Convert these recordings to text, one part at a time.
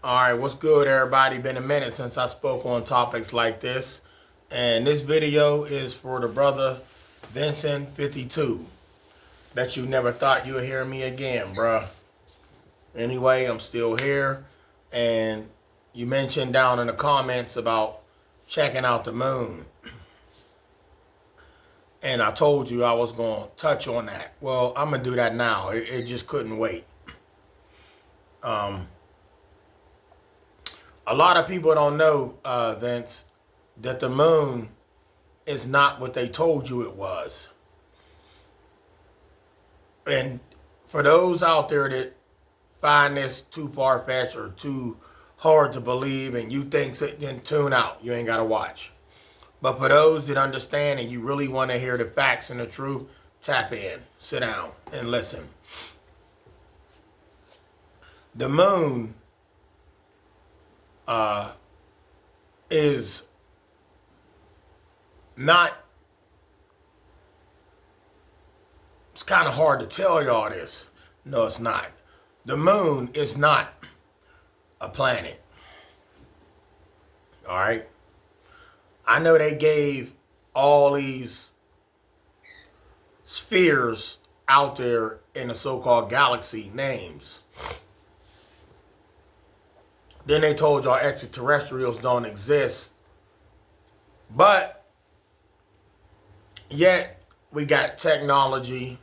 All right, what's good, everybody? Been a minute since I spoke on topics like this. And this video is for the brother Vincent52. Bet you never thought you'd hear me again, bruh. Anyway, I'm still here. And you mentioned down in the comments about checking out the moon. And I told you I was going to touch on that. Well, I'm going to do that now. It just couldn't wait. A lot of people don't know, Vince, that the moon is not what they told you it was. And for those out there that find this too far-fetched or too hard to believe and you think so, then tune out. You ain't got to watch. But for those that understand and you really want to hear the facts and the truth, tap in, sit down, and listen. The moon is not, it's kind of hard to tell y'all this. No, it's not. The moon is not a planet. All right? I know they gave all these spheres out there in the so-called galaxy names. Then they told y'all extraterrestrials don't exist. But yet we got technology.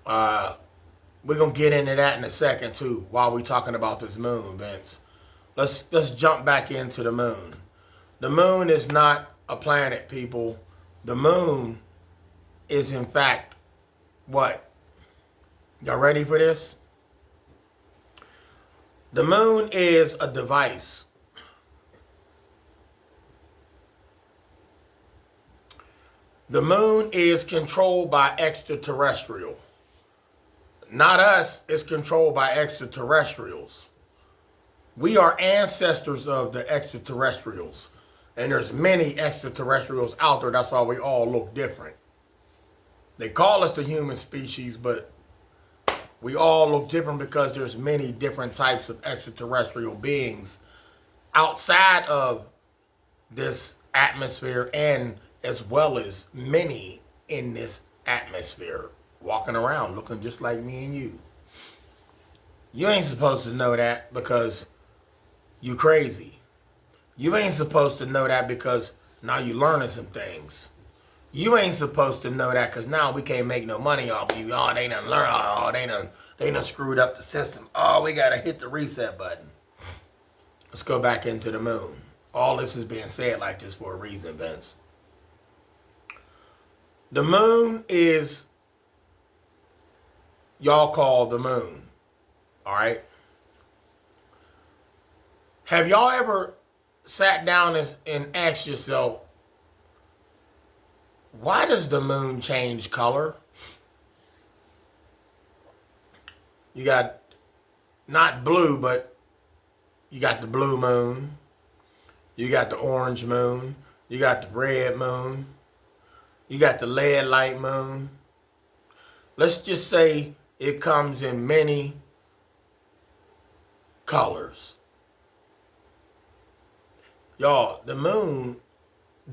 We're going to get into that in a second too while we're talking about this moon, Vince. Let's jump back into the moon. The moon is not a planet, people. The moon is in fact what? Y'all ready for this? The moon is a device. The moon is controlled by extraterrestrial. Not us, it's controlled by extraterrestrials. We are ancestors of the extraterrestrials. And there's many extraterrestrials out there. That's why we all look different. They call us the human species, but we all look different because there's many different types of extraterrestrial beings outside of this atmosphere and as well as many in this atmosphere walking around looking just like me and you. You ain't supposed to know that because you crazy. You ain't supposed to know that because now you learning some things. You ain't supposed to know that because now we can't make no money off of you. Oh, they done learned. Oh, they done screwed up the system. Oh, we got to hit the reset button. Let's go back into the moon. All this is being said like this for a reason, Vince. The moon is, y'all call the moon. All right? Have y'all ever sat down and asked yourself, why does the moon change color? You got not blue, but you got the blue moon. You got the orange moon. You got the red moon. You got the lead light moon. Let's just say it comes in many colors. Y'all, the moon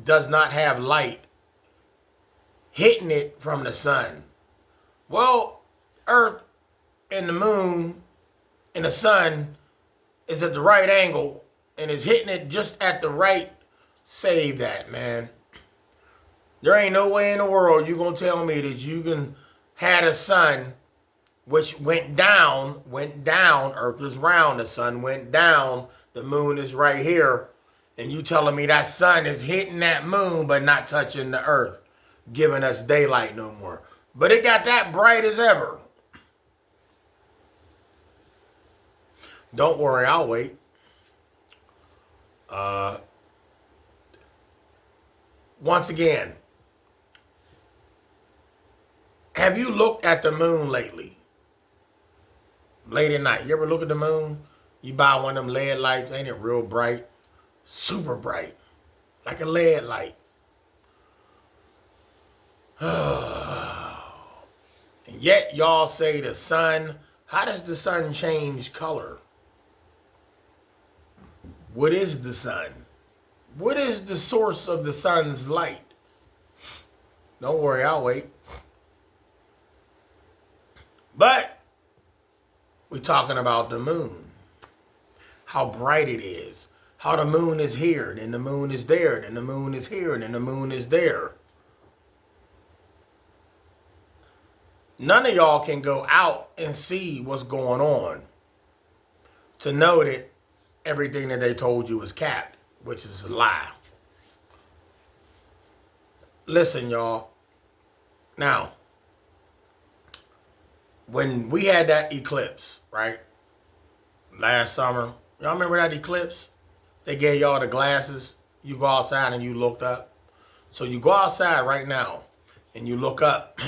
does not have light hitting it from the sun. Well, Earth and the moon and the sun is at the right angle and is hitting it just at the right. Save that, man. There ain't no way in the world you gonna tell me that you can have a sun which went down, Earth is round, the sun went down, the moon is right here, and you telling me that sun is hitting that moon but not touching the Earth, giving us daylight no more. But it got that bright as ever. Don't worry, I'll wait. Once again, have you looked at the moon lately? Late at night, you ever look at the moon? You buy one of them LED lights, ain't it real bright? Super bright, like a LED light. And yet y'all say the sun, how does the sun change color? What is the sun? What is the source of the sun's light? Don't worry, I'll wait. But we're talking about the moon. How bright it is. How the moon is here, then the moon is there, then the moon is here, then the moon is there. None of y'all can go out and see what's going on to know that everything that they told you is capped, which is a lie. Listen, y'all. Now, when we had that eclipse, right? Last summer, y'all remember that eclipse? They gave y'all the glasses. You go outside and you looked up. So you go outside right now and you look up.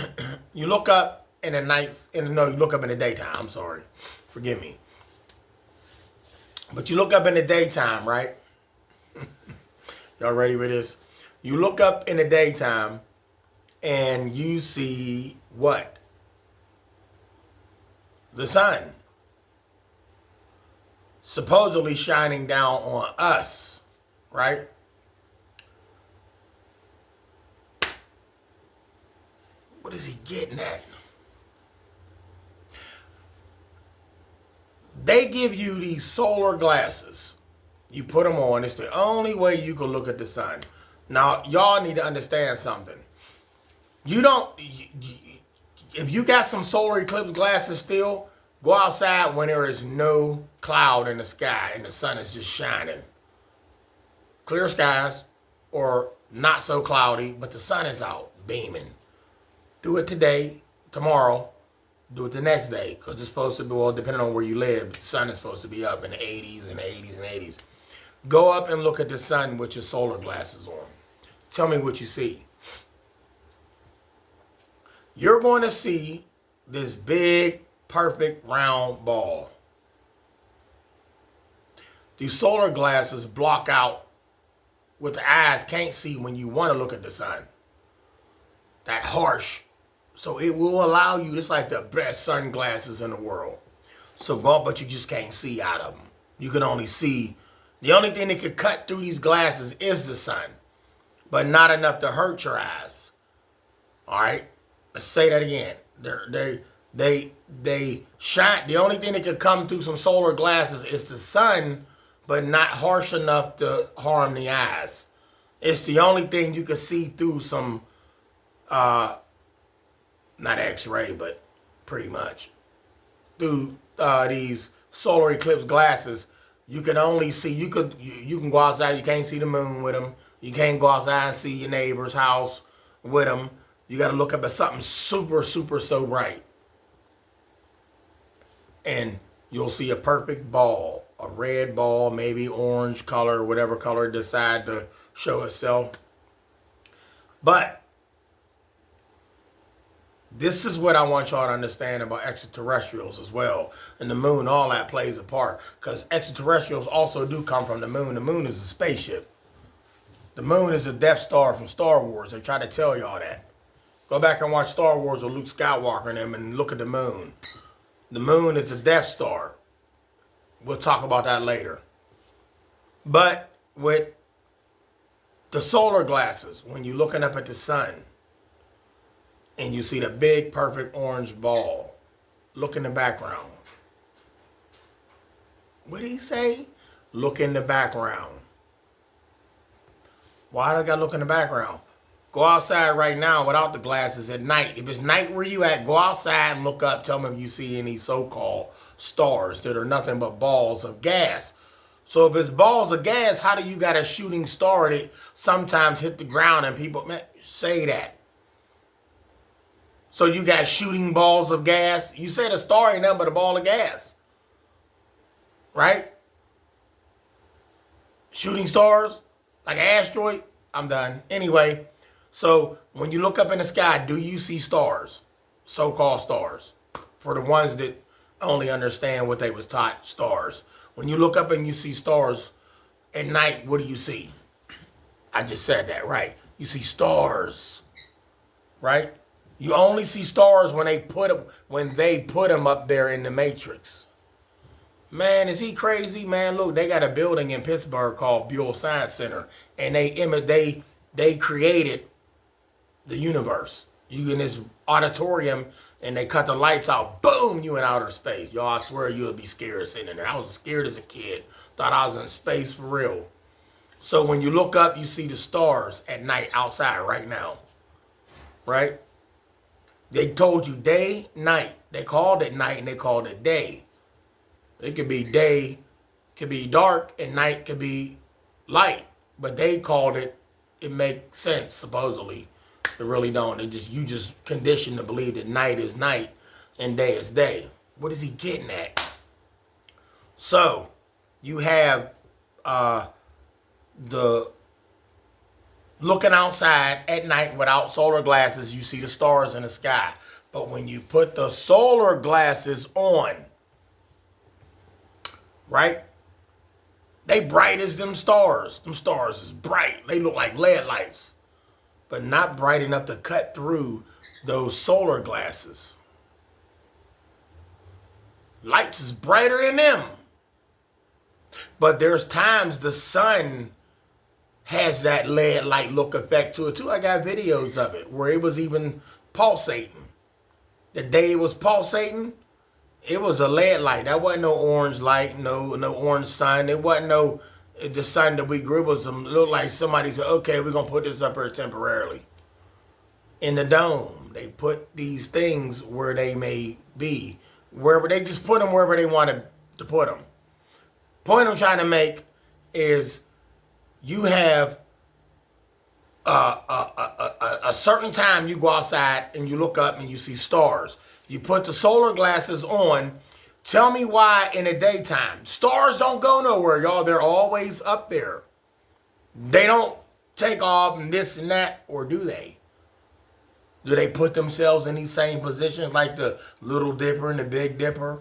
You look up in the night. No, you look up in the daytime. I'm sorry. Forgive me. But you look up in the daytime, right? Y'all ready with this? You look up in the daytime and you see what? The sun. Supposedly shining down on us, right? What is he getting at? They give you these solar glasses. You put them on. It's the only way you can look at the sun. Now, y'all need to understand something. You don't, if you got some solar eclipse glasses still, go outside when there is no cloud in the sky and the sun is just shining. Clear skies or not so cloudy, but the sun is out beaming. Do it today, tomorrow, do it the next day, because it's supposed to be, well, depending on where you live, the sun is supposed to be up in the 80s and 80s and 80s. Go up and look at the sun with your solar glasses on. Tell me what you see. You're going to see this big, perfect, round ball. These solar glasses block out what the eyes can't see when you want to look at the sun. That harsh. So it will allow you, it's like the best sunglasses in the world. So go, but you just can't see out of them. You can only see, the only thing that could cut through these glasses is the sun, but not enough to hurt your eyes. All right? Let's say that again. They shine. The only thing that could come through some solar glasses is the sun, but not harsh enough to harm the eyes. It's the only thing you can see through some, not X-ray, but pretty much through these solar eclipse glasses. You can only see, you can go outside, you can't see the moon with them. You can't go outside and see your neighbor's house with them. You got to look up at something super, super so bright. And you'll see a perfect ball, a red ball, maybe orange color, whatever color decide to show itself. But this is what I want y'all to understand about extraterrestrials as well. And the moon, all that plays a part. Because extraterrestrials also do come from the moon. The moon is a spaceship. The moon is a Death Star from Star Wars. They try to tell y'all that. Go back and watch Star Wars with Luke Skywalker and them and look at the moon. The moon is a Death Star. We'll talk about that later. But with the solar glasses, when you're looking up at the sun and you see the big, perfect orange ball, look in the background. What did he say? Look in the background. Why do I gotta look in the background? Go outside right now without the glasses at night. If it's night where you at, go outside and look up. Tell me if you see any so-called stars that are nothing but balls of gas. So if it's balls of gas, how do you got a shooting star that sometimes hit the ground and people say that? So you got shooting balls of gas. You said a star ain't nothing but a ball of gas. Right? Shooting stars? Like an asteroid? I'm done. Anyway. So when you look up in the sky, do you see stars? So-called stars. For the ones that only understand what they was taught, stars. When you look up and you see stars at night, what do you see? I just said that, right? You see stars, right? You only see stars when they put them up there in the Matrix. Man, is he crazy? Man, look, they got a building in Pittsburgh called Buell Science Center, and they created the universe. You in this auditorium, and they cut the lights out. Boom, you in outer space. Y'all, I swear you would be scared sitting in there. I was scared as a kid. Thought I was in space for real. So when you look up, you see the stars at night outside right now. Right? They told you day, night. They called it night and they called it day. It could be day, could be dark, and night could be light. But they called it, it makes sense, supposedly. It really don't. You just conditioned to believe that night is night and day is day. What is he getting at? So, you have the looking outside at night without solar glasses, you see the stars in the sky. But when you put the solar glasses on, right? They bright as them stars. Them stars is bright. They look like LED lights, but not bright enough to cut through those solar glasses. Lights is brighter than them. But there's times the sun has that LED light look effect to it too. I got videos of it where it was even pulsating. The day it was pulsating, it was a LED light. That wasn't no orange light, no orange sun. It wasn't the sun that we grew was looked like somebody said, okay, we're going to put this up here temporarily. In the dome, they put these things where they may be. Wherever they just put them wherever they wanted to put them. Point I'm trying to make is you have a certain time you go outside and you look up and you see stars. You put the solar glasses on. Tell me why in the daytime. Stars don't go nowhere, y'all. They're always up there. They don't take off and this and that, or do they? Do they put themselves in these same positions like the Little Dipper and the Big Dipper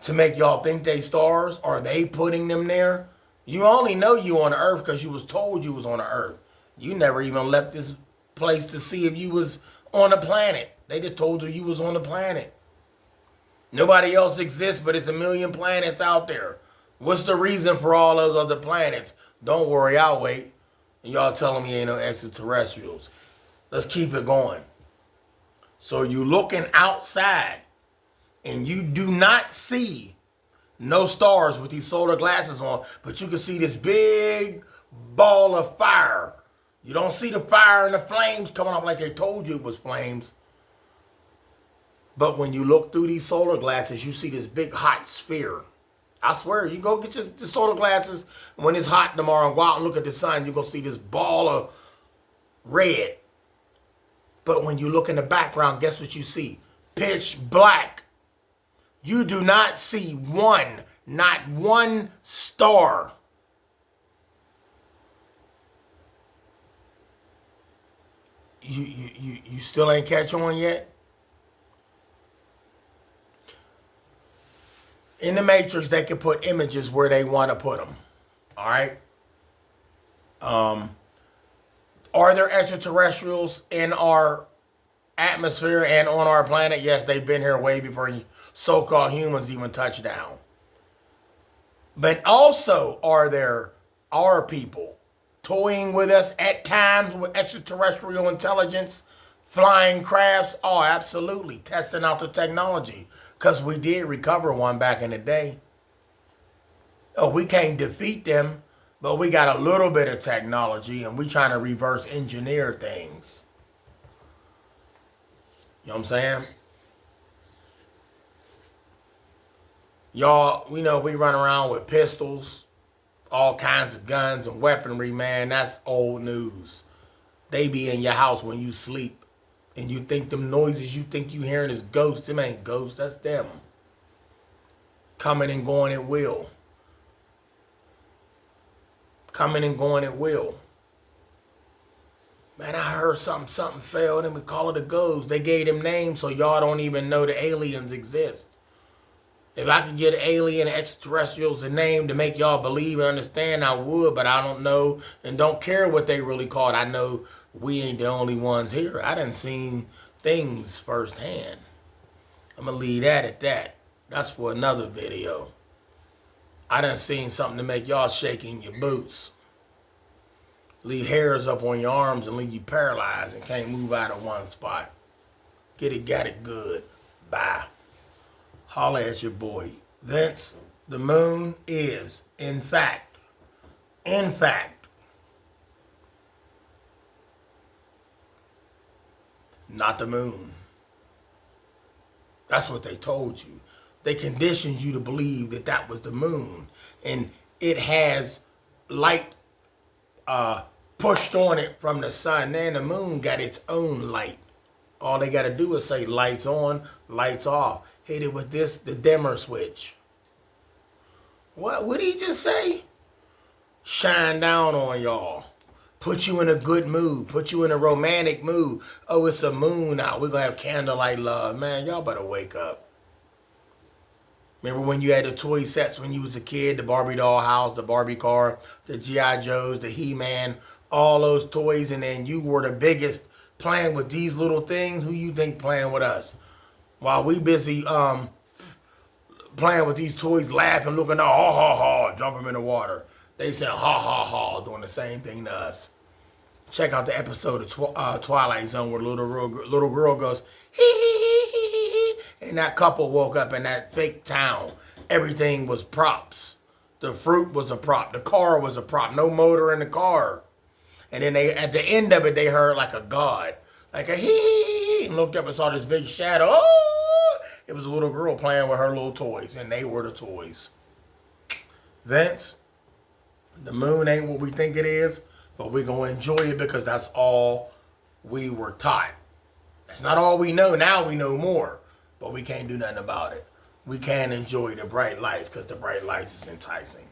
to make y'all think they stars? Are they putting them there? You only know you on the earth because you was told you was on the earth. You never even left this place to see if you was on a planet. They just told you was on the planet. Nobody else exists, but it's a million planets out there. What's the reason for all those other planets? Don't worry, I'll wait. And y'all telling me ain't no extraterrestrials. Let's keep it going. So you looking outside and you do not see no stars with these solar glasses on, but you can see this big ball of fire. You don't see the fire and the flames coming up like they told you it was flames. But when you look through these solar glasses, you see this big hot sphere. I swear, you go get your solar glasses. When it's hot tomorrow and go out and look at the sun, you're going to see this ball of red. But when you look in the background, guess what you see? Pitch black. You do not see not one star. You still ain't catch on yet? In the Matrix, they can put images where they want to put them. All right? Are there extraterrestrials in our atmosphere and on our planet? Yes, they've been here way before so-called humans even touched down. But also, are there our people toying with us at times with extraterrestrial intelligence, flying crafts? Oh, absolutely. Testing out the technology. Because we did recover one back in the day. Oh, we can't defeat them, but we got a little bit of technology and we trying to reverse engineer things. You know what I'm saying? Y'all, we know we run around with pistols, all kinds of guns and weaponry, man. That's old news. They be in your house when you sleep. And you think them noises you think you hearing is ghosts. Them ain't ghosts, that's them. Coming and going at will. Coming and going at will. Man, I heard something fell, and we call it a ghost. They gave them names so y'all don't even know the aliens exist. If I could get alien extraterrestrials a name to make y'all believe and understand, I would, but I don't know and don't care what they really called. I know we ain't the only ones here. I done seen things firsthand. I'm going to leave that at that. That's for another video. I done seen something to make y'all shake in your boots. Leave hairs up on your arms and leave you paralyzed and can't move out of one spot. Get it, got it good. Bye. Holla at your boy. Vince, the moon is, in fact, not the moon. That's what they told you. They conditioned you to believe that that was the moon. And it has light pushed on it from the sun. And the moon got its own light. All they got to do is say lights on, lights off. Hit it with this, the dimmer switch. What would he just say? Shine down on y'all. Put you in a good mood. Put you in a romantic mood. Oh, it's a moon out. We're going to have candlelight love. Man, y'all better wake up. Remember when you had the toy sets when you was a kid? The Barbie doll house, the Barbie car, the G.I. Joes, the He-Man, all those toys. And then you were the biggest playing with these little things. Who you think playing with us? While we busy playing with these toys, laughing, looking, ha, ha, ha, jump them in the water. They said, ha, ha, ha, doing the same thing to us. Check out the episode of Twilight Zone where the little girl goes, hee, hee, hee, hee, hee, hee. And that couple woke up in that fake town. Everything was props. The fruit was a prop. The car was a prop. No motor in the car. And then they, at the end of it, they heard like a god. Like a hee, hee, hee, and looked up and saw this big shadow. Oh! It was a little girl playing with her little toys, and they were the toys. Vince, the moon ain't what we think it is, but we're going to enjoy it because that's all we were taught. That's not all we know. Now we know more, but we can't do nothing about it. We can enjoy the bright lights because the bright lights is enticing.